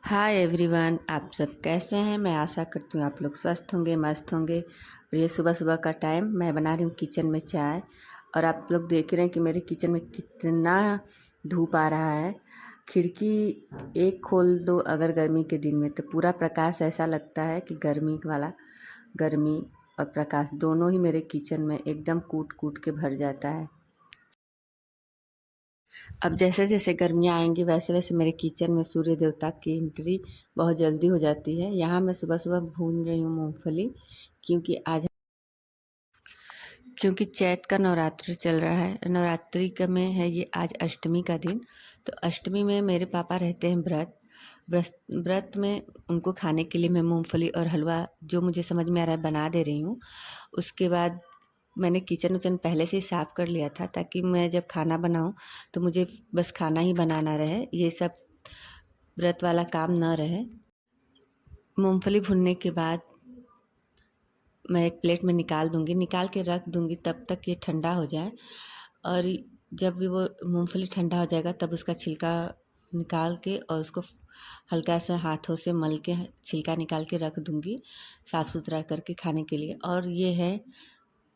Hi everyone, आप सब कैसे हैं। मैं आशा करती हूँ आप लोग स्वस्थ होंगे, मस्त होंगे। और ये सुबह सुबह का टाइम मैं बना रही हूँ किचन में चाय। और आप लोग देख रहे हैं कि मेरे किचन में कितना धूप आ रहा है। खिड़की एक खोल दो अगर गर्मी के दिन में तो पूरा प्रकाश ऐसा लगता है कि गर्मी वाला, गर्मी और प्रकाश दोनों ही मेरे किचन में एकदम कूट कूट के भर जाता है। अब जैसे जैसे गर्मियाँ आएंगी वैसे वैसे मेरे किचन में सूर्य देवता की एंट्री बहुत जल्दी हो जाती है। यहाँ मैं सुबह सुबह भून रही हूँ मूंगफली, क्योंकि चैत का नवरात्रि चल रहा है। नवरात्रि का में है ये आज अष्टमी का दिन। तो अष्टमी में मेरे पापा रहते हैं व्रत में उनको खाने के लिए मैं मूंगफली और हलवा जो मुझे समझ में आ रहा है बना दे रही हूँ। उसके बाद मैंने किचन उचन पहले से ही साफ़ कर लिया था ताकि मैं जब खाना बनाऊँ तो मुझे बस खाना ही बनाना रहे, ये सब व्रत वाला काम न रहे। मूंगफली भुनने के बाद मैं एक प्लेट में निकाल दूँगी, निकाल के रख दूँगी तब तक ये ठंडा हो जाए। और जब भी वो मूंगफली ठंडा हो जाएगा तब उसका छिलका निकाल के और उसको हल्का सा हाथों से मल के छिलका निकाल के रख दूँगी साफ़ सुथरा करके खाने के लिए। और ये है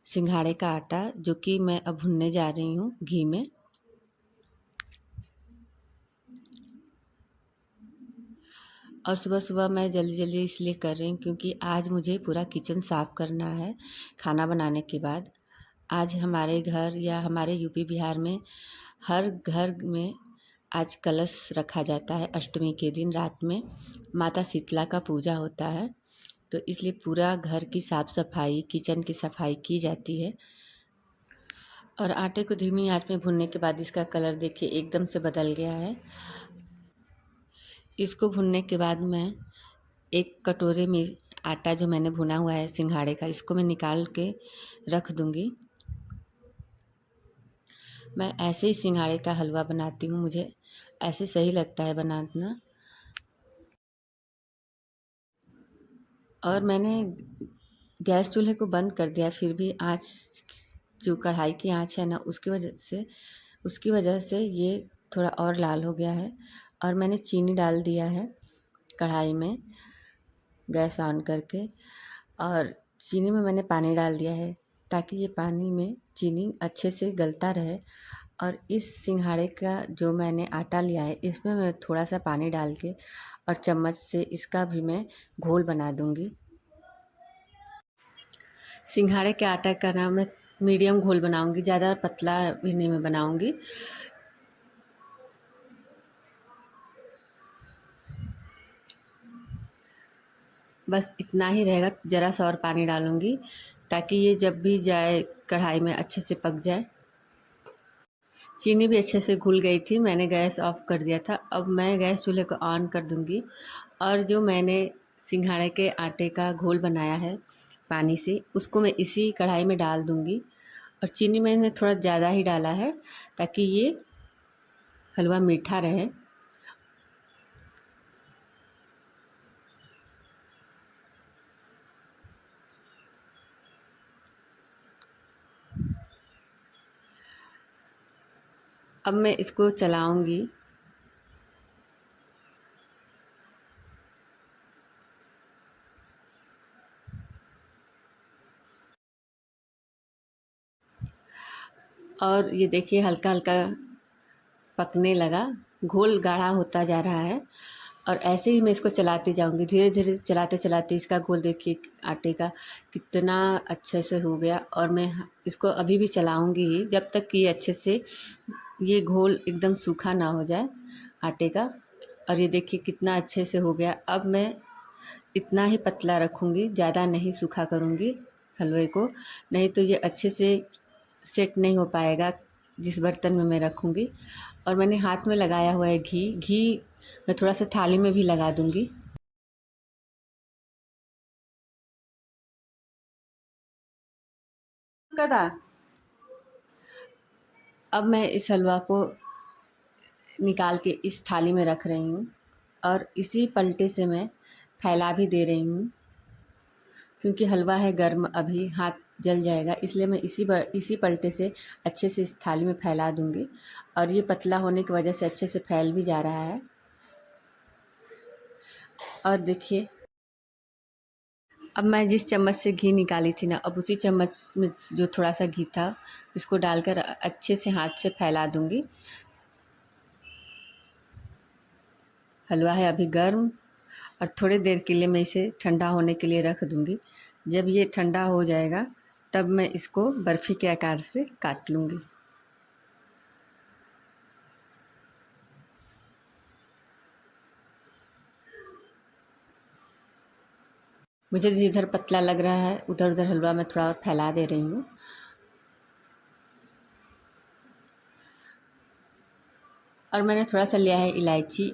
सिंघाड़े का आटा जो कि मैं अब भुनने जा रही हूँ घी में। और सुबह सुबह मैं जल्दी जल्दी इसलिए कर रही हूँ क्योंकि आज मुझे पूरा किचन साफ़ करना है खाना बनाने के बाद। आज हमारे घर या हमारे यूपी बिहार में हर घर में आज कलश रखा जाता है। अष्टमी के दिन रात में माता शीतला का पूजा होता है, तो इसलिए पूरा घर की साफ़ सफाई, किचन की सफाई की जाती है। और आटे को धीमी आंच में भूनने के बाद इसका कलर देखिए एकदम से बदल गया है। इसको भूनने के बाद मैं एक कटोरे में आटा जो मैंने भुना हुआ है सिंघाड़े का, इसको मैं निकाल के रख दूँगी। मैं ऐसे ही सिंघाड़े का हलवा बनाती हूँ, मुझे ऐसे सही लगता है बनाना। और मैंने गैस चूल्हे को बंद कर दिया, फिर भी आँच जो कढ़ाई की आँच है ना उसकी वजह से ये थोड़ा और लाल हो गया है। और मैंने चीनी डाल दिया है कढ़ाई में गैस ऑन करके, और चीनी में मैंने पानी डाल दिया है ताकि ये पानी में चीनी अच्छे से गलता रहे। और इस सिंघाड़े का जो मैंने आटा लिया है इसमें मैं थोड़ा सा पानी डाल के और चम्मच से इसका भी मैं घोल बना दूँगी। सिंघाड़े के आटा का ना मैं मीडियम घोल बनाऊँगी, ज़्यादा पतला भी नहीं मैं बनाऊँगी। बस इतना ही रहेगा, ज़रा सा और पानी डालूँगी ताकि ये जब भी जाए कढ़ाई में अच्छे से पक जाए। चीनी भी अच्छे से घुल गई थी, मैंने गैस ऑफ कर दिया था। अब मैं गैस चूल्हे को ऑन कर दूँगी और जो मैंने सिंघाड़े के आटे का घोल बनाया है पानी से, उसको मैं इसी कढ़ाई में डाल दूँगी। और चीनी मैंने थोड़ा ज़्यादा ही डाला है ताकि ये हलवा मीठा रहे। अब मैं इसको चलाऊँगी। और ये देखिए हल्का हल्का पकने लगा, घोल गाढ़ा होता जा रहा है। और ऐसे ही मैं इसको चलाती जाऊंगी, धीरे धीरे चलाते चलाते इसका घोल देखिए आटे का कितना अच्छे से हो गया। और मैं इसको अभी भी चलाऊंगी ही जब तक कि अच्छे से ये घोल एकदम सूखा ना हो जाए आटे का। और ये देखिए कितना अच्छे से हो गया। अब मैं इतना ही पतला रखूँगी, ज़्यादा नहीं सूखा करूँगी हलवे को, नहीं तो ये अच्छे से सेट नहीं हो पाएगा जिस बर्तन में मैं रखूँगी। और मैंने हाथ में लगाया हुआ है घी मैं थोड़ा सा थाली में भी लगा दूँगी। कदा अब मैं इस हलवा को निकाल के इस थाली में रख रही हूँ और इसी पलटे से मैं फैला भी दे रही हूँ क्योंकि हलवा है गर्म, अभी हाथ जल जाएगा, इसलिए मैं इसी पलटे से अच्छे से इस थाली में फैला दूँगी। और ये पतला होने की वजह से अच्छे से फैल भी जा रहा है। और देखिए, अब मैं जिस चम्मच से घी निकाली थी ना, अब उसी चम्मच में जो थोड़ा सा घी था इसको डालकर अच्छे से हाथ से फैला दूंगी। हलवा है अभी गर्म, और थोड़ी देर के लिए मैं इसे ठंडा होने के लिए रख दूंगी। जब ये ठंडा हो जाएगा तब मैं इसको बर्फ़ी के आकार से काट लूँगी। मुझे जिधर पतला लग रहा है उधर उधर हलवा मैं थोड़ा फैला दे रही हूँ। और मैंने थोड़ा सा लिया है इलायची,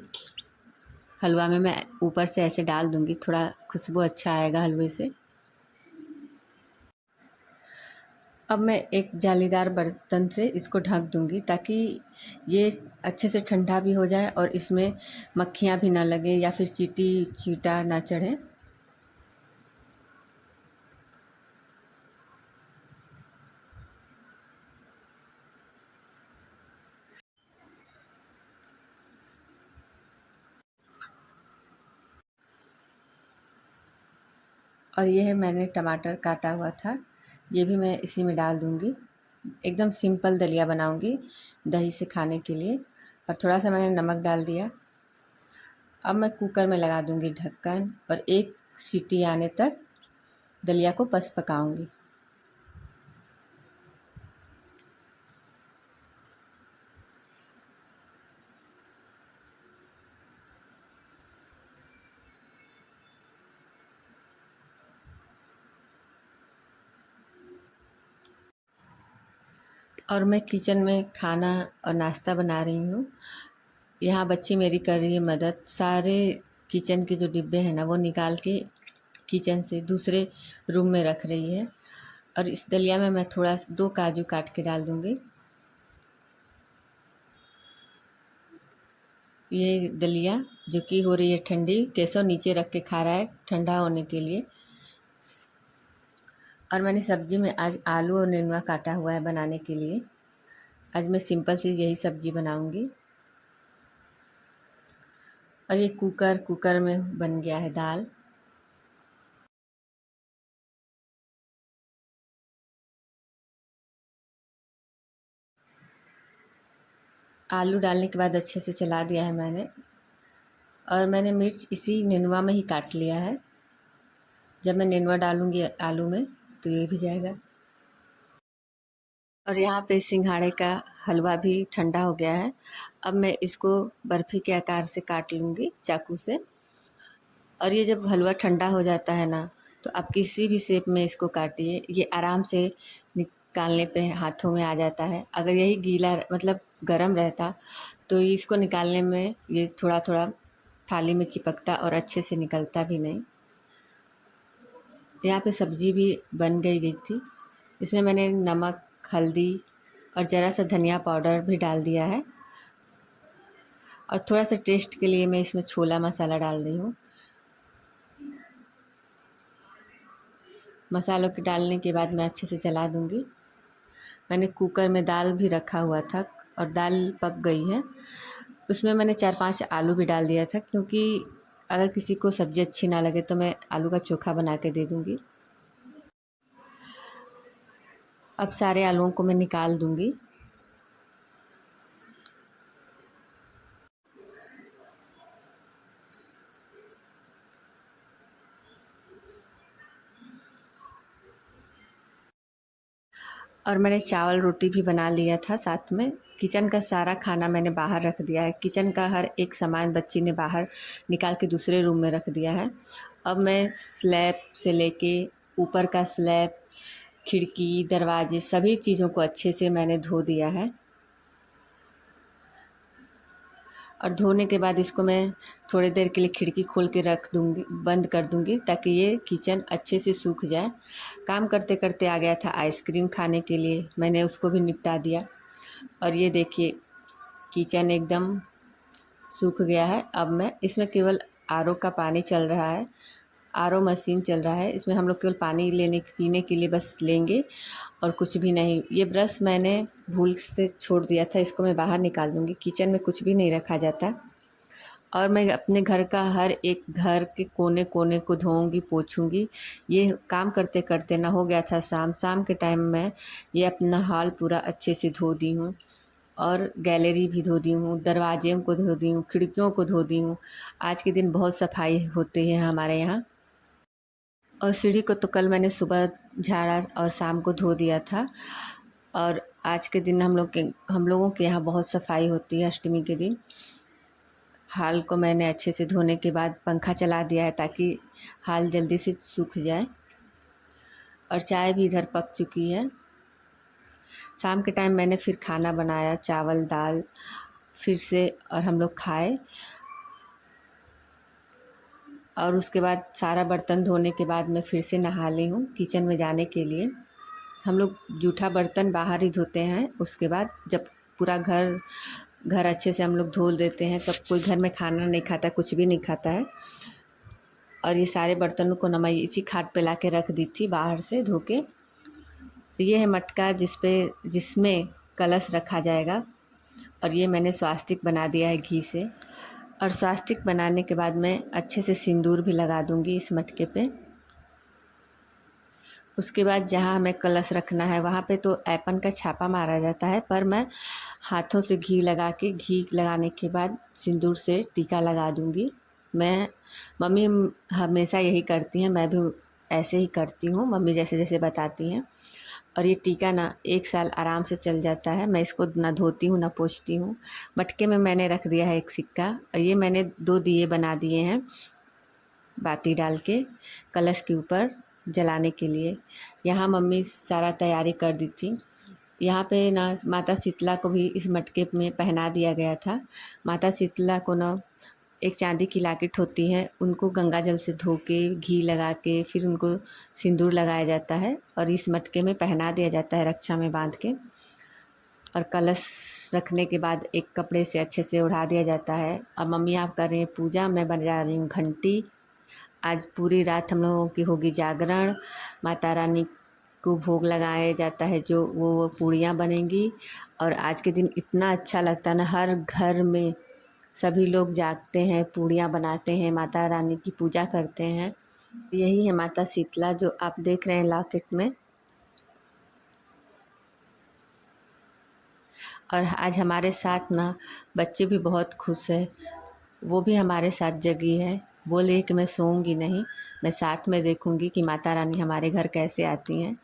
हलवा में मैं ऊपर से ऐसे डाल दूँगी, थोड़ा खुशबू अच्छा आएगा हलवे से। अब मैं एक जालीदार बर्तन से इसको ढक दूँगी ताकि ये अच्छे से ठंडा भी हो जाए और इसमें मक्खियाँ भी ना लगे या फिर चींटी चींटा ना चढ़े। और ये है मैंने टमाटर काटा हुआ था, ये भी मैं इसी में डाल दूँगी। एकदम सिंपल दलिया बनाऊँगी दही से खाने के लिए। और थोड़ा सा मैंने नमक डाल दिया। अब मैं कुकर में लगा दूँगी ढक्कन और एक सीटी आने तक दलिया को पकाऊँगी। और मैं किचन में खाना और नाश्ता बना रही हूँ। यहाँ बच्ची मेरी कर रही है मदद। सारे किचन के जो डिब्बे हैं ना वो निकाल के किचन से दूसरे रूम में रख रही है। और इस दलिया में मैं थोड़ा 2 काजू काट के डाल दूँगी। ये दलिया जो कि हो रही है ठंडी, केशव नीचे रख के खा रहा है ठंडा होने के लिए। और मैंने सब्ज़ी में आज आलू और नेनुआ काटा हुआ है बनाने के लिए। आज मैं सिंपल सी यही सब्ज़ी बनाऊंगी। और ये कुकर में बन गया है दाल। आलू डालने के बाद अच्छे से चला दिया है मैंने। और मैंने मिर्च इसी नेनुआ में ही काट लिया है। जब मैं नेनुआ डालूंगी आलू में तो ये भी जाएगा। और यहाँ पे सिंघाड़े का हलवा भी ठंडा हो गया है। अब मैं इसको बर्फ़ी के आकार से काट लूँगी चाकू से। और ये जब हलवा ठंडा हो जाता है ना तो आप किसी भी शेप में इसको काटिए, ये आराम से निकालने पे हाथों में आ जाता है। अगर यही गीला मतलब गरम रहता तो इसको निकालने में ये थोड़ा थोड़ा थाली में चिपकता और अच्छे से निकलता भी नहीं। यहाँ पे सब्ज़ी भी बन गई थी। इसमें मैंने नमक, हल्दी और ज़रा सा धनिया पाउडर भी डाल दिया है। और थोड़ा सा टेस्ट के लिए मैं इसमें छोला मसाला डाल रही हूँ। मसालों के डालने के बाद मैं अच्छे से चला दूँगी। मैंने कुकर में दाल भी रखा हुआ था और दाल पक गई है। उसमें मैंने 4-5 आलू भी डाल दिया था, क्योंकि अगर किसी को सब्ज़ी अच्छी ना लगे तो मैं आलू का चोखा बना के दे दूँगी। अब सारे आलूओं को मैं निकाल दूँगी। और मैंने चावल रोटी भी बना लिया था साथ में। किचन का सारा खाना मैंने बाहर रख दिया है। किचन का हर एक सामान बच्ची ने बाहर निकाल के दूसरे रूम में रख दिया है। अब मैं स्लैब से लेके ऊपर का स्लैब, खिड़की, दरवाजे सभी चीज़ों को अच्छे से मैंने धो दिया है। और धोने के बाद इसको मैं थोड़ी देर के लिए खिड़की खोल के रख दूँगी, बंद कर दूँगी, ताकि ये किचन अच्छे से सूख जाए। काम करते करते आ गया था आइसक्रीम खाने के लिए, मैंने उसको भी निपटा दिया। और ये देखिए किचन एकदम सूख गया है। अब मैं इसमें केवल आरओ का पानी चल रहा है, आरओ मशीन चल रहा है। इसमें हम लोग केवल पानी पीने के लिए बस लेंगे और कुछ भी नहीं। ये ब्रश मैंने भूल से छोड़ दिया था, इसको मैं बाहर निकाल दूँगी। किचन में कुछ भी नहीं रखा जाता। और मैं अपने घर का हर एक घर के कोने कोने को धोऊंगी पोछूंगी। ये काम करते करते ना हो गया था शाम के टाइम में ये अपना हॉल पूरा अच्छे से धो दी हूँ। और गैलरी भी धो दी हूँ, दरवाजे को धो दी हूँ, खिड़कियों को धो दी हूँ। आज के दिन बहुत सफाई होती है हमारे यहाँ। और सीढ़ी को तो कल मैंने सुबह झाड़ा और शाम को धो दिया था। और आज के दिन हम लोगों के यहाँ बहुत सफाई होती है अष्टमी के दिन। हाल को मैंने अच्छे से धोने के बाद पंखा चला दिया है ताकि हाल जल्दी से सूख जाए। और चाय भी इधर पक चुकी है। शाम के टाइम मैंने फिर खाना बनाया, चावल दाल फिर से, और हम लोग खाए। और उसके बाद सारा बर्तन धोने के बाद मैं फिर से नहा ली हूँ किचन में जाने के लिए। हम लोग जूठा बर्तन बाहर ही धोते हैं। उसके बाद जब पूरा घर अच्छे से हम लोग धो देते हैं तब कोई घर में खाना नहीं खाता, कुछ भी नहीं खाता है। और ये सारे बर्तनों को मैं इसी खाट पे ला के रख दी थी बाहर से धो के। ये है मटका जिसमें कलश रखा जाएगा। और ये मैंने स्वास्तिक बना दिया है घी से। और स्वास्तिक बनाने के बाद मैं अच्छे से सिंदूर भी लगा दूंगी इस मटके पे। उसके बाद जहाँ हमें कलश रखना है वहाँ पे तो ऐपन का छापा मारा जाता है, पर मैं हाथों से घी लगाने के बाद सिंदूर से टीका लगा दूंगी। मम्मी हमेशा यही करती हैं, मैं भी ऐसे ही करती हूँ, मम्मी जैसे जैसे बताती हैं। और ये टीका ना 1 साल आराम से चल जाता है। मैं इसको ना धोती हूँ ना पोंछती हूँ। मटके में मैंने रख दिया है एक सिक्का। और ये मैंने 2 दिए बना दिए हैं बाती डाल के कलश के ऊपर जलाने के लिए। यहाँ मम्मी सारा तैयारी कर दी थी। यहाँ पे ना माता शीतला को भी इस मटके में पहना दिया गया था। माता शीतला को ना एक चांदी की लॉकेट होती है, उनको गंगा जल से धो के घी लगा के फिर उनको सिंदूर लगाया जाता है और इस मटके में पहना दिया जाता है रक्षा में बांध के। और कलश रखने के बाद एक कपड़े से अच्छे से ओढ़ा दिया जाता है। और मम्मी आप कर रही हैं पूजा, मैं बजा रही हूँ घंटी। आज पूरी रात हम लोगों की होगी जागरण। माता रानी को भोग लगाया जाता है, जो वो पूड़ियाँ बनेंगी। और आज के दिन इतना अच्छा लगता है ना, हर घर में सभी लोग जागते हैं, पूड़ियाँ बनाते हैं, माता रानी की पूजा करते हैं। यही है माता शीतला जो आप देख रहे हैं लॉकेट में। और आज हमारे साथ ना बच्चे भी बहुत खुश है, वो भी हमारे साथ जगी है। बोले कि मैं सोऊंगी नहीं, मैं साथ में देखूंगी कि माता रानी हमारे घर कैसे आती हैं।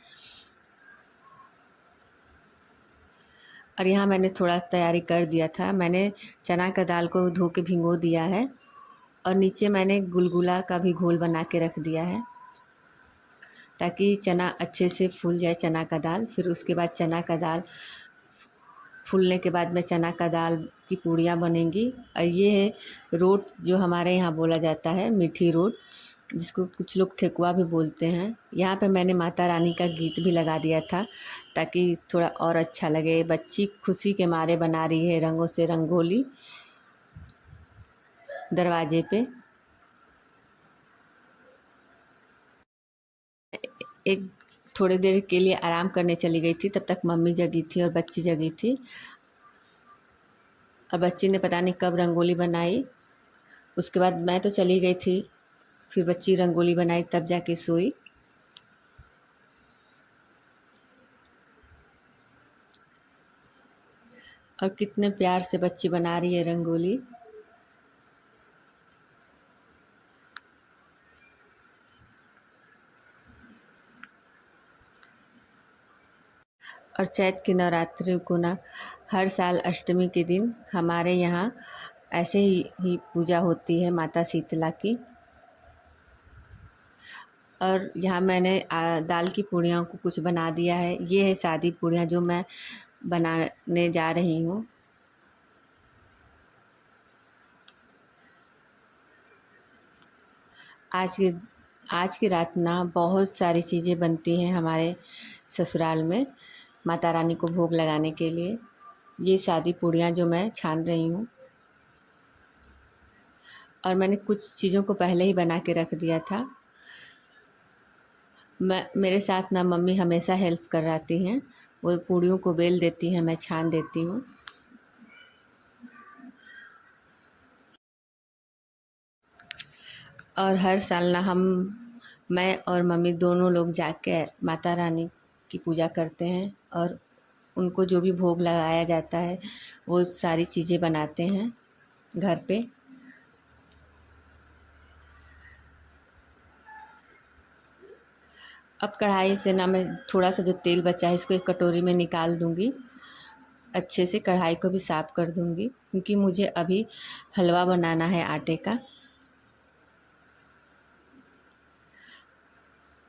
और यहाँ मैंने थोड़ा तैयारी कर दिया था। मैंने चना का दाल को धो के भिगो दिया है और नीचे मैंने गुलगुला का भी घोल बना के रख दिया है ताकि चना अच्छे से फूल जाए, चना का दाल। फिर उसके बाद चना का दाल फूलने के बाद में चना का दाल की पूड़ियाँ बनेंगी। और ये है रोट, जो हमारे यहाँ बोला जाता है मीठी रोट, जिसको कुछ लोग ठेकुआ भी बोलते हैं। यहाँ पे मैंने माता रानी का गीत भी लगा दिया था ताकि थोड़ा और अच्छा लगे। बच्ची खुशी के मारे बना रही है रंगों से रंगोली दरवाजे पे। एक थोड़ी देर के लिए आराम करने चली गई थी, तब तक मम्मी जगी थी और बच्ची जगी थी। और बच्ची ने पता नहीं कब रंगोली बनाई। उसके बाद मैं तो चली गई थी, फिर बच्ची रंगोली बनाई तब जाके सोई। और कितने प्यार से बच्ची बना रही है रंगोली। और चैत के नवरात्रि को ना हर साल अष्टमी के दिन हमारे यहाँ ऐसे ही पूजा होती है माता शीतला की। और यहाँ मैंने दाल की पूड़ियों को कुछ बना दिया है। ये है सादी पूड़ियाँ जो मैं बनाने जा रही हूँ। आज की रात ना बहुत सारी चीज़ें बनती हैं हमारे ससुराल में माता रानी को भोग लगाने के लिए। ये सादी पूड़ियाँ जो मैं छान रही हूँ, और मैंने कुछ चीज़ों को पहले ही बना के रख दिया था। मेरे साथ ना मम्मी हमेशा हेल्प कराती हैं, वो पूड़ियों को बेल देती हैं, मैं छान देती हूँ। और हर साल ना मैं और मम्मी दोनों लोग जाके माता रानी की पूजा करते हैं और उनको जो भी भोग लगाया जाता है वो सारी चीज़ें बनाते हैं घर पे। अब कढ़ाई से ना मैं थोड़ा सा जो तेल बचा है इसको एक कटोरी में निकाल दूंगी। अच्छे से कढ़ाई को भी साफ़ कर दूंगी क्योंकि मुझे अभी हलवा बनाना है आटे का।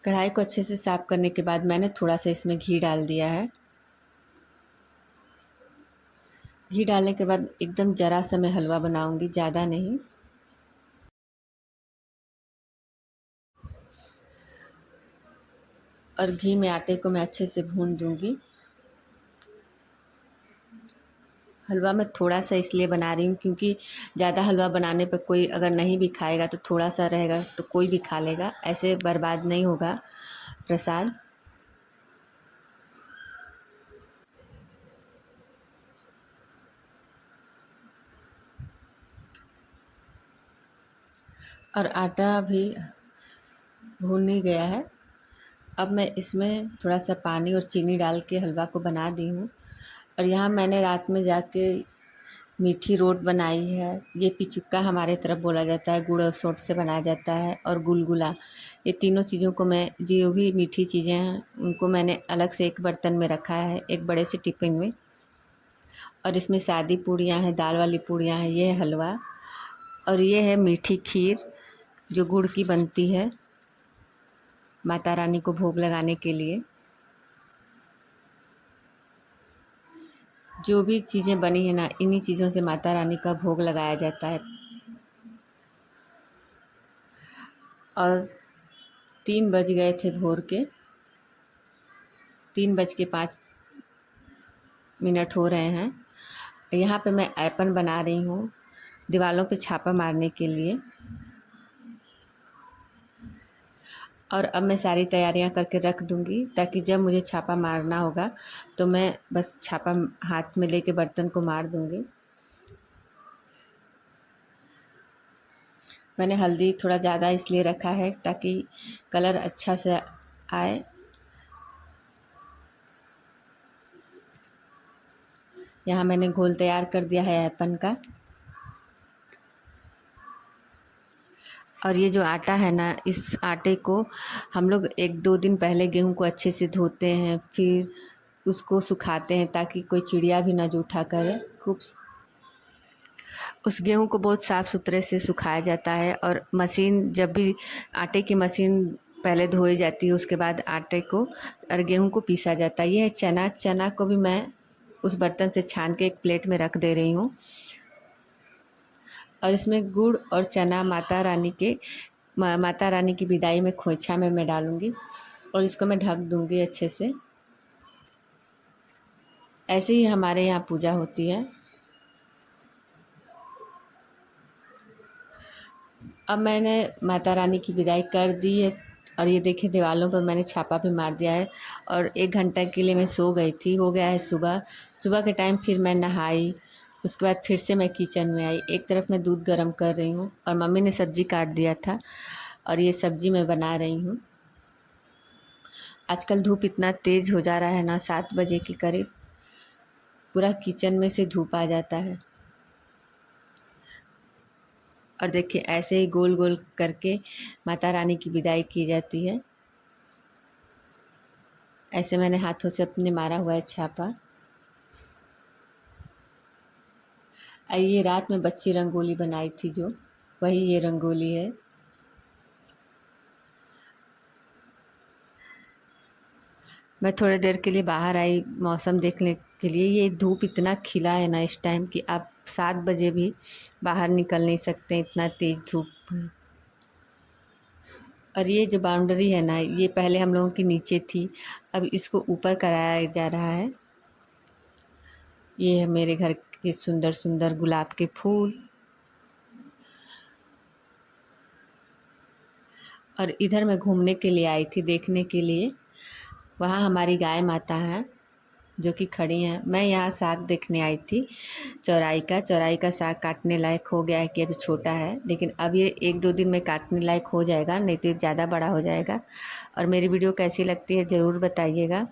कढ़ाई को अच्छे से साफ़ करने के बाद मैंने थोड़ा सा इसमें घी डाल दिया है। घी डालने के बाद एकदम ज़रा सा मैं हलवा बनाऊंगी, ज़्यादा नहीं। और घी में आटे को मैं अच्छे से भून दूंगी। हलवा मैं थोड़ा सा इसलिए बना रही हूँ क्योंकि ज़्यादा हलवा बनाने पर कोई अगर नहीं भी खाएगा तो थोड़ा सा रहेगा तो कोई भी खा लेगा, ऐसे बर्बाद नहीं होगा प्रसाद। और आटा भी भून ही गया है। अब मैं इसमें थोड़ा सा पानी और चीनी डाल के हलवा को बना दी हूँ। और यहाँ मैंने रात में जाके मीठी रोट बनाई है। ये पिचुक्का हमारे तरफ बोला जाता है, गुड़ और सोट से बनाया जाता है, और गुलगुला। ये तीनों चीज़ों को मैं जो भी मीठी चीज़ें हैं उनको मैंने अलग से एक बर्तन में रखा है, एक बड़े से टिफ़िन में। और इसमें सादी पूड़ियाँ हैं, दाल वाली पूड़ियाँ हैं, ये है हलवा। और ये है मीठी खीर जो गुड़ की बनती है माता रानी को भोग लगाने के लिए। जो भी चीज़ें बनी है ना, इन्हीं चीज़ों से माता रानी का भोग लगाया जाता है। और 3 बज गए थे भोर के, 3:05 हो रहे हैं। यहाँ पे मैं ऐपन बना रही हूँ दीवालों पे छापा मारने के लिए। और अब मैं सारी तैयारियां करके रख दूंगी ताकि जब मुझे छापा मारना होगा तो मैं बस छापा हाथ में लेके बर्तन को मार दूंगी। मैंने हल्दी थोड़ा ज़्यादा इसलिए रखा है ताकि कलर अच्छा से आए। यहाँ मैंने घोल तैयार कर दिया है ऐपन का। और ये जो आटा है ना, इस आटे को हम लोग 1-2 दिन पहले गेहूं को अच्छे से धोते हैं, फिर उसको सुखाते हैं ताकि कोई चिड़िया भी ना जूठा करे। खूब उस गेहूं को बहुत साफ़ सुथरे से सुखाया जाता है। और मशीन जब भी आटे की मशीन पहले धोई जाती है उसके बाद आटे को और गेहूं को पीसा जाता है। ये है चना। चना को भी मैं उस बर्तन से छान के एक प्लेट में रख दे रही हूँ। और इसमें गुड़ और चना माता रानी की विदाई में खोइछा में मैं डालूंगी और इसको मैं ढक दूंगी अच्छे से। ऐसे ही हमारे यहाँ पूजा होती है। अब मैंने माता रानी की विदाई कर दी है और ये देखिए दीवालों पर मैंने छापा भी मार दिया है। और 1 घंटा के लिए मैं सो गई थी। हो गया है सुबह। सुबह के टाइम फिर मैं नहाई, उसके बाद फिर से मैं किचन में आई। एक तरफ मैं दूध गर्म कर रही हूँ और मम्मी ने सब्जी काट दिया था और ये सब्जी मैं बना रही हूँ। आजकल धूप इतना तेज़ हो जा रहा है ना, 7 बजे के करीब पूरा किचन में से धूप आ जाता है। और देखिए ऐसे ही गोल गोल करके माता रानी की विदाई की जाती है। ऐसे मैंने हाथों से अपने मारा हुआ है छापा। ये रात में बच्ची रंगोली बनाई थी जो, वही ये रंगोली है। मैं थोड़ी देर के लिए बाहर आई मौसम देखने के लिए। ये धूप इतना खिला है ना इस टाइम कि आप 7 बजे भी बाहर निकल नहीं सकते, इतना तेज़ धूप है। और ये जो बाउंड्री है ना, ये पहले हम लोगों की नीचे थी, अब इसको ऊपर कराया जा रहा है। ये है मेरे घर के सुंदर सुंदर गुलाब के फूल। और इधर मैं घूमने के लिए आई थी, देखने के लिए। वहाँ हमारी गाय माता है, जो कि खड़ी हैं। मैं यहाँ साग देखने आई थी चौराई का साग काटने लायक हो गया है कि अभी छोटा है, लेकिन अब ये 1-2 दिन में काटने लायक हो जाएगा, नहीं तो ज़्यादा बड़ा हो जाएगा। और मेरी वीडियो कैसी लगती है ज़रूर बताइएगा।